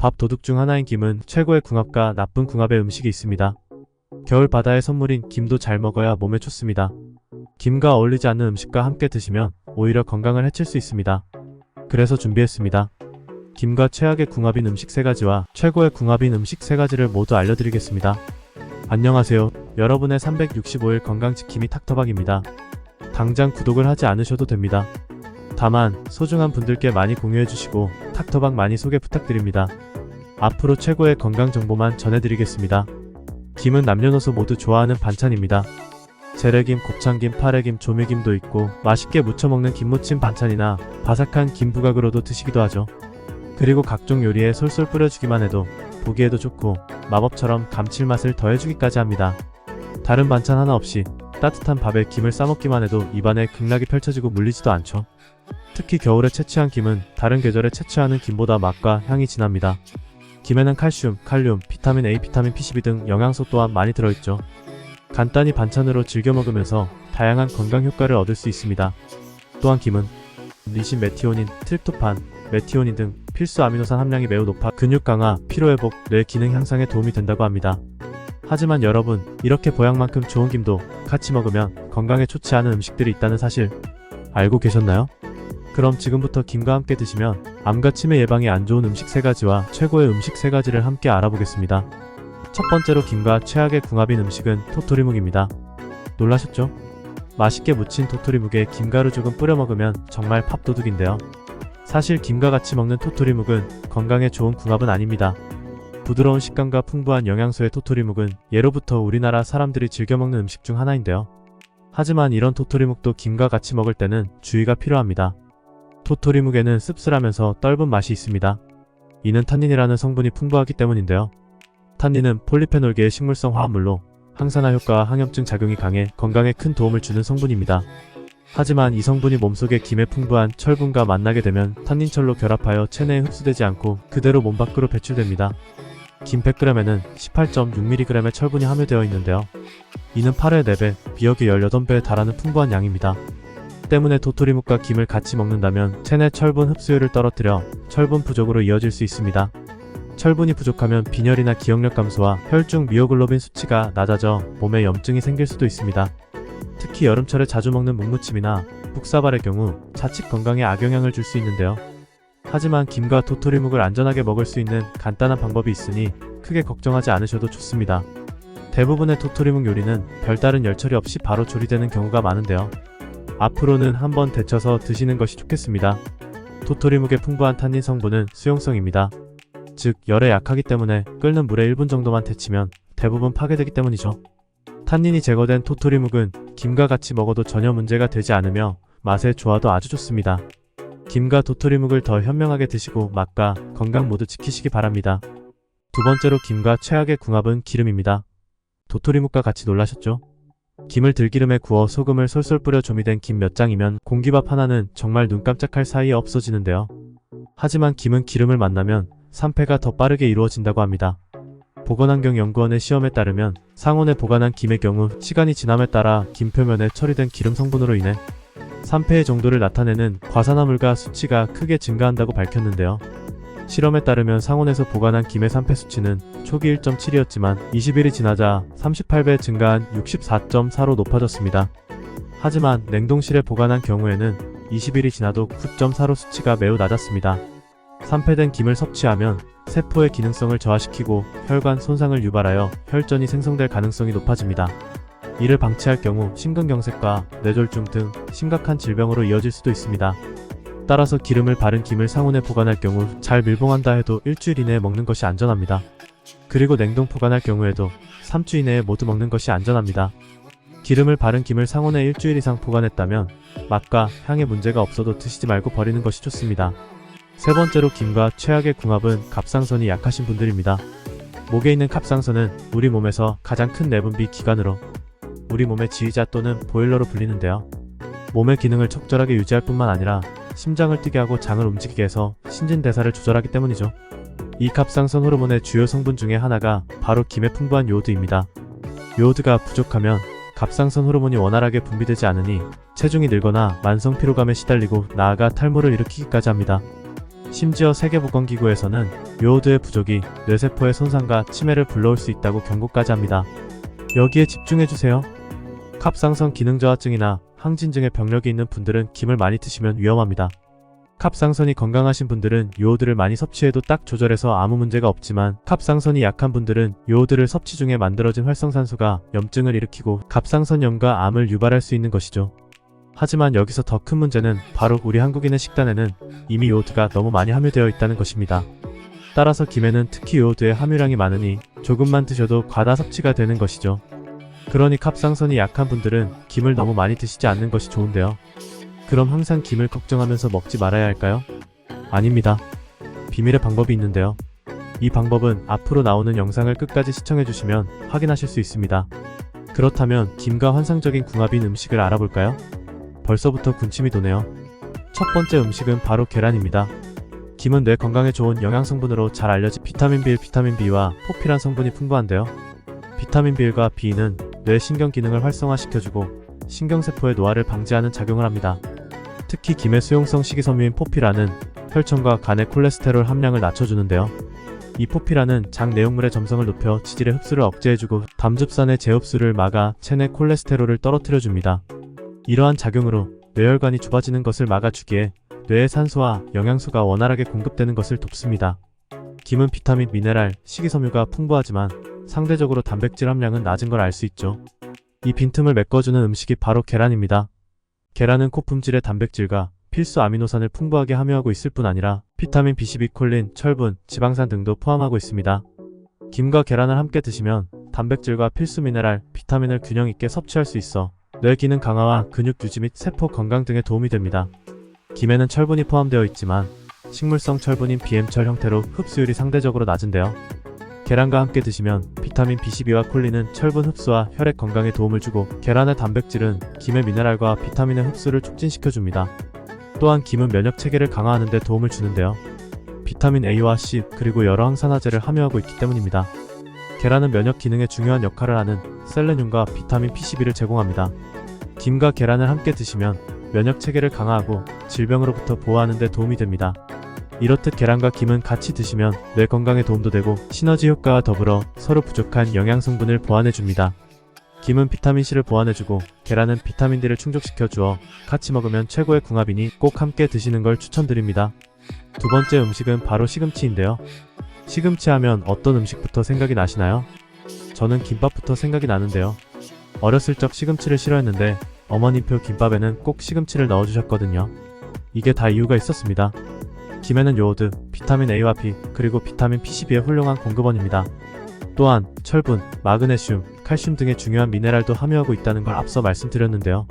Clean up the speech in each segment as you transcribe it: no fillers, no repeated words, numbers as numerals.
밥도둑 중 하나인 김은 최고의 궁합과 나쁜 궁합의 음식이 있습니다. 겨울 바다의 선물인 김도 잘 먹어야 몸에 좋습니다. 김과 어울리지 않는 음식과 함께 드시면 오히려 건강을 해칠 수 있습니다. 그래서 준비했습니다. 김과 최악의 궁합인 음식 3가지와 최고의 궁합인 음식 3가지를 모두 알려드리겠습니다. 안녕하세요. 여러분의 365일 건강지킴이 탁터박입니다. 당장 구독을 하지 않으셔도 됩니다. 다만 소중한 분들께 많이 공유해주시고 탁터박 많이 소개 부탁드립니다. 앞으로 최고의 건강 정보만 전해드리겠습니다. 김은 남녀노소 모두 좋아하는 반찬입니다. 재래김, 곱창김, 파래김, 조미김도 있고 맛있게 무쳐먹는 김무침 반찬이나 바삭한 김부각으로도 드시기도 하죠. 그리고 각종 요리에 솔솔 뿌려주기만 해도 보기에도 좋고 마법처럼 감칠맛을 더해주기까지 합니다. 다른 반찬 하나 없이 따뜻한 밥에 김을 싸먹기만 해도 입안에 극락이 펼쳐지고 물리지도 않죠. 특히 겨울에 채취한 김은 다른 계절에 채취하는 김보다 맛과 향이 진합니다. 김에는 칼슘, 칼륨, 비타민 A, 비타민 B12 등 영양소 또한 많이 들어있죠. 간단히 반찬으로 즐겨 먹으면서 다양한 건강 효과를 얻을 수 있습니다. 또한 김은 리신, 메티오닌, 트립토판, 메티오닌 등 필수 아미노산 함량이 매우 높아 근육 강화, 피로 회복, 뇌 기능 향상에 도움이 된다고 합니다. 하지만 여러분, 이렇게 보양만큼 좋은 김도 같이 먹으면 건강에 좋지 않은 음식들이 있다는 사실 알고 계셨나요? 그럼 지금부터 김과 함께 드시면 암과 치매 예방에 안 좋은 음식 3가지와 최고의 음식 3가지를 함께 알아보겠습니다. 첫 번째로 김과 최악의 궁합인 음식은 토토리묵입니다. 놀라셨죠? 맛있게 무친 토토리묵에 김가루 조금 뿌려 먹으면 정말 밥도둑인데요. 사실 김과 같이 먹는 토토리묵은 건강에 좋은 궁합은 아닙니다. 부드러운 식감과 풍부한 영양소의 토토리묵은 예로부터 우리나라 사람들이 즐겨 먹는 음식 중 하나인데요. 하지만 이런 토토리묵도 김과 같이 먹을 때는 주의가 필요합니다. 토토리묵에는 씁쓸하면서 떫은 맛이 있습니다. 이는 탄닌이라는 성분이 풍부하기 때문인데요. 탄닌은 폴리페놀계의 식물성 화합물로 항산화 효과와 항염증 작용이 강해 건강에 큰 도움을 주는 성분입니다. 하지만 이 성분이 몸속의 김의 풍부한 철분과 만나게 되면 탄닌철로 결합하여 체내에 흡수되지 않고 그대로 몸 밖으로 배출됩니다. 김 100g에는 18.6mg의 철분이 함유되어 있는데요. 이는 8회 4배, 미역의 18배에 달하는 풍부한 양입니다. 때문에 토토리묵과 김을 같이 먹는다면 체내 철분 흡수율을 떨어뜨려 철분 부족으로 이어질 수 있습니다. 철분이 부족하면 빈혈이나 기억력 감소와 혈중 미오글로빈 수치가 낮아져 몸에 염증이 생길 수도 있습니다. 특히 여름철에 자주 먹는 묵무침이나 묵사발의 경우 자칫 건강에 악영향을 줄 수 있는데요. 하지만 김과 토토리묵을 안전하게 먹을 수 있는 간단한 방법이 있으니 크게 걱정하지 않으셔도 좋습니다. 대부분의 토토리묵 요리는 별다른 열 처리 없이 바로 조리되는 경우가 많은데요. 앞으로는 한번 데쳐서 드시는 것이 좋겠습니다. 토토리묵의 풍부한 탄닌 성분은 수용성입니다. 즉 열에 약하기 때문에 끓는 물에 1분 정도만 데치면 대부분 파괴되기 때문이죠. 탄닌이 제거된 토토리묵은 김과 같이 먹어도 전혀 문제가 되지 않으며 맛의 조화도 아주 좋습니다. 김과 토토리묵을 더 현명하게 드시고 맛과 건강 모두 지키시기 바랍니다. 두 번째로 김과 최악의 궁합은 기름입니다. 토토리묵과 같이 놀라셨죠? 김을 들기름에 구워 소금을 솔솔 뿌려 조미된 김 몇 장이면 공기밥 하나는 정말 눈 깜짝할 사이에 없어지는데요. 하지만 김은 기름을 만나면 산패가 더 빠르게 이루어진다고 합니다. 보건환경연구원의 시험에 따르면 상온에 보관한 김의 경우 시간이 지남에 따라 김 표면에 처리된 기름 성분으로 인해 산패의 정도를 나타내는 과산화물과 수치가 크게 증가한다고 밝혔는데요. 실험에 따르면 상온에서 보관한 김의 산패 수치는 초기 1.7이었지만 20일이 지나자 38배 증가한 64.4로 높아졌습니다. 하지만 냉동실에 보관한 경우에는 20일이 지나도 9.4로 수치가 매우 낮았습니다. 산패된 김을 섭취하면 세포의 기능성을 저하시키고 혈관 손상을 유발하여 혈전이 생성될 가능성이 높아집니다. 이를 방치할 경우 심근경색과 뇌졸중 등 심각한 질병으로 이어질 수도 있습니다. 따라서 기름을 바른 김을 상온에 보관할 경우 잘 밀봉한다 해도 일주일 이내에 먹는 것이 안전합니다. 그리고 냉동 보관할 경우에도 3주 이내에 모두 먹는 것이 안전합니다. 기름을 바른 김을 상온에 일주일 이상 보관했다면 맛과 향에 문제가 없어도 드시지 말고 버리는 것이 좋습니다. 세 번째로 김과 최악의 궁합은 갑상선이 약하신 분들입니다. 목에 있는 갑상선은 우리 몸에서 가장 큰 내분비 기관으로 우리 몸의 지휘자 또는 보일러로 불리는데요. 몸의 기능을 적절하게 유지할 뿐만 아니라 심장을 뛰게 하고 장을 움직이게 해서 신진대사를 조절하기 때문이죠. 이 갑상선 호르몬의 주요 성분 중에 하나가 바로 김의 풍부한 요오드입니다. 요오드가 부족하면 갑상선 호르몬이 원활하게 분비되지 않으니 체중이 늘거나 만성 피로감에 시달리고 나아가 탈모를 일으키기까지 합니다. 심지어 세계보건기구에서는 요오드의 부족이 뇌세포의 손상과 치매를 불러올 수 있다고 경고까지 합니다. 여기에 집중해주세요. 갑상선 기능저하증이나 항진증의 병력이 있는 분들은 김을 많이 드시면 위험합니다. 갑상선이 건강하신 분들은 요오드를 많이 섭취해도 딱 조절해서 아무 문제가 없지만 갑상선이 약한 분들은 요오드를 섭취 중에 만들어진 활성산소가 염증을 일으키고 갑상선염과 암을 유발할 수 있는 것이죠. 하지만 여기서 더 큰 문제는 바로 우리 한국인의 식단에는 이미 요오드가 너무 많이 함유되어 있다는 것입니다. 따라서 김에는 특히 요오드의 함유량이 많으니 조금만 드셔도 과다 섭취가 되는 것이죠. 그러니 갑상선이 약한 분들은 김을 너무 많이 드시지 않는 것이 좋은데요. 그럼 항상 김을 걱정하면서 먹지 말아야 할까요? 아닙니다. 비밀의 방법이 있는데요. 이 방법은 앞으로 나오는 영상을 끝까지 시청해주시면 확인하실 수 있습니다. 그렇다면 김과 환상적인 궁합인 음식을 알아볼까요? 벌써부터 군침이 도네요. 첫 번째 음식은 바로 계란입니다. 김은 뇌 건강에 좋은 영양성분으로 잘 알려진 비타민 B1, 비타민 B와 포피란 성분이 풍부한데요. 비타민 B1과 B는 뇌 신경 기능을 활성화시켜주고 신경세포의 노화를 방지하는 작용을 합니다. 특히 김의 수용성 식이섬유인 포피란은 혈청과 간의 콜레스테롤 함량을 낮춰주는데요. 이 포피란은 장 내용물의 점성을 높여 지질의 흡수를 억제해주고 담즙산의 재흡수를 막아 체내 콜레스테롤을 떨어뜨려줍니다. 이러한 작용으로 뇌혈관이 좁아지는 것을 막아주기에 뇌에 산소와 영양소가 원활하게 공급되는 것을 돕습니다. 김은 비타민, 미네랄, 식이섬유가 풍부하지만 상대적으로 단백질 함량은 낮은 걸 알 수 있죠. 이 빈틈을 메꿔주는 음식이 바로 계란입니다. 계란은 고품질의 단백질과 필수 아미노산을 풍부하게 함유하고 있을 뿐 아니라 비타민 B12, 콜린, 철분, 지방산 등도 포함하고 있습니다. 김과 계란을 함께 드시면 단백질과 필수 미네랄, 비타민을 균형 있게 섭취할 수 있어 뇌 기능 강화와 근육 유지 및 세포 건강 등에 도움이 됩니다. 김에는 철분이 포함되어 있지만 식물성 철분인 BM철 형태로 흡수율이 상대적으로 낮은데요. 계란과 함께 드시면 비타민 B12와 콜린은 철분 흡수와 혈액 건강에 도움을 주고 계란의 단백질은 김의 미네랄과 비타민의 흡수를 촉진시켜줍니다. 또한 김은 면역 체계를 강화하는 데 도움을 주는데요. 비타민 A와 C 그리고 여러 항산화제를 함유하고 있기 때문입니다. 계란은 면역 기능에 중요한 역할을 하는 셀레늄과 비타민 P12를 제공합니다. 김과 계란을 함께 드시면 면역 체계를 강화하고 질병으로부터 보호하는 데 도움이 됩니다. 이렇듯 계란과 김은 같이 드시면 뇌 건강에 도움도 되고 시너지 효과와 더불어 서로 부족한 영양성분을 보완해줍니다. 김은 비타민C를 보완해주고 계란은 비타민D를 충족시켜주어 같이 먹으면 최고의 궁합이니 꼭 함께 드시는 걸 추천드립니다. 두 번째 음식은 바로 시금치인데요. 시금치 하면 어떤 음식부터 생각이 나시나요? 저는 김밥부터 생각이 나는데요. 어렸을 적 시금치를 싫어했는데 어머님표 김밥에는 꼭 시금치를 넣어주셨거든요. 이게 다 이유가 있었습니다. 김에는 요오드, 비타민 A와 B, 그리고 비타민 P12의 훌륭한 공급원입니다. 또한 철분, 마그네슘, 칼슘 등의 중요한 미네랄도 함유하고 있다는 걸 앞서 말씀드렸는데요.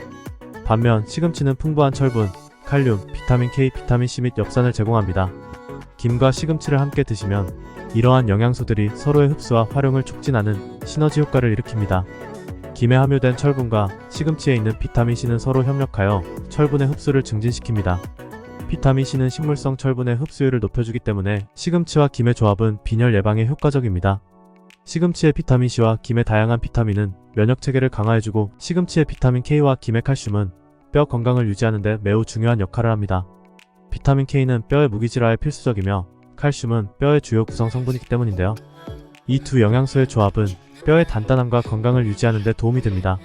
반면 시금치는 풍부한 철분, 칼륨, 비타민 K, 비타민 C 및 엽산을 제공합니다. 김과 시금치를 함께 드시면 이러한 영양소들이 서로의 흡수와 활용을 촉진하는 시너지 효과를 일으킵니다. 김에 함유된 철분과 시금치에 있는 비타민 C는 서로 협력하여 철분의 흡수를 증진시킵니다. 비타민 C는 식물성 철분의 흡수율을 높여주기 때문에 시금치와 김의 조합은 빈혈 예방에 효과적입니다. 시금치의 비타민 C와 김의 다양한 비타민은 면역 체계를 강화해주고 시금치의 비타민 K와 김의 칼슘은 뼈 건강을 유지하는 데 매우 중요한 역할을 합니다. 비타민 K는 뼈의 무기질화에 필수적이며 칼슘은 뼈의 주요 구성 성분이기 때문인데요. 이 두 영양소의 조합은 뼈의 단단함과 건강을 유지하는 데 도움이 됩니다.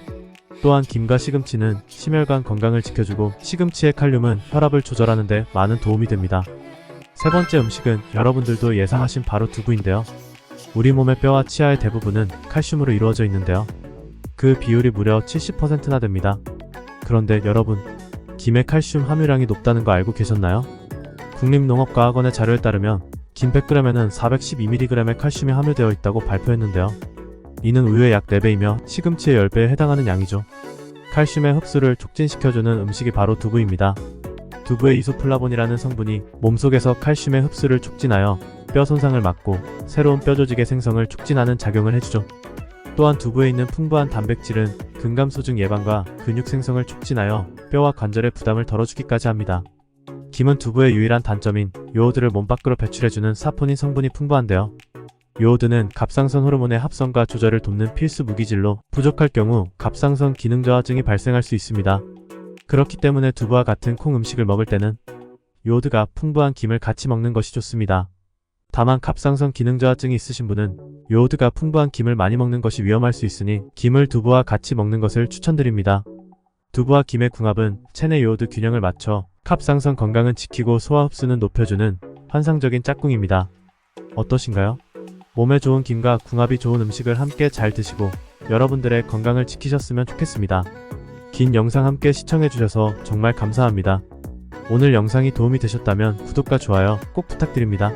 또한 김과 시금치는 심혈관 건강을 지켜주고 시금치의 칼륨은 혈압을 조절하는 데 많은 도움이 됩니다. 세 번째 음식은 여러분들도 예상하신 바로 두부인데요. 우리 몸의 뼈와 치아의 대부분은 칼슘으로 이루어져 있는데요. 그 비율이 무려 70%나 됩니다. 그런데 여러분, 김의 칼슘 함유량이 높다는 거 알고 계셨나요? 국립농업과학원의 자료에 따르면 김 100g에는 412mg의 칼슘이 함유되어 있다고 발표했는데요. 이는 우유의 약 4배이며 시금치의 10배에 해당하는 양이죠. 칼슘의 흡수를 촉진시켜주는 음식이 바로 두부입니다. 두부의 이소플라본이라는 성분이 몸속에서 칼슘의 흡수를 촉진하여 뼈 손상을 막고 새로운 뼈 조직의 생성을 촉진하는 작용을 해주죠. 또한 두부에 있는 풍부한 단백질은 근감소증 예방과 근육 생성을 촉진하여 뼈와 관절의 부담을 덜어주기까지 합니다. 김은 두부의 유일한 단점인 요오드를 몸 밖으로 배출해주는 사포닌 성분이 풍부한데요. 요오드는 갑상선 호르몬의 합성과 조절을 돕는 필수 무기질로 부족할 경우 갑상선 기능 저하증이 발생할 수 있습니다. 그렇기 때문에 두부와 같은 콩 음식을 먹을 때는 요오드가 풍부한 김을 같이 먹는 것이 좋습니다. 다만 갑상선 기능 저하증이 있으신 분은 요오드가 풍부한 김을 많이 먹는 것이 위험할 수 있으니 김을 두부와 같이 먹는 것을 추천드립니다. 두부와 김의 궁합은 체내 요오드 균형을 맞춰 갑상선 건강은 지키고 소화 흡수는 높여주는 환상적인 짝꿍입니다. 어떠신가요? 몸에 좋은 김과 궁합이 좋은 음식을 함께 잘 드시고 여러분들의 건강을 지키셨으면 좋겠습니다. 긴 영상 함께 시청해주셔서 정말 감사합니다. 오늘 영상이 도움이 되셨다면 구독과 좋아요 꼭 부탁드립니다.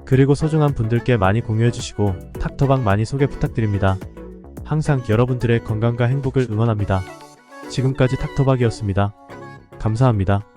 그리고 소중한 분들께 많이 공유해주시고 닥터박 많이 소개 부탁드립니다. 항상 여러분들의 건강과 행복을 응원합니다. 지금까지 닥터박이었습니다. 감사합니다.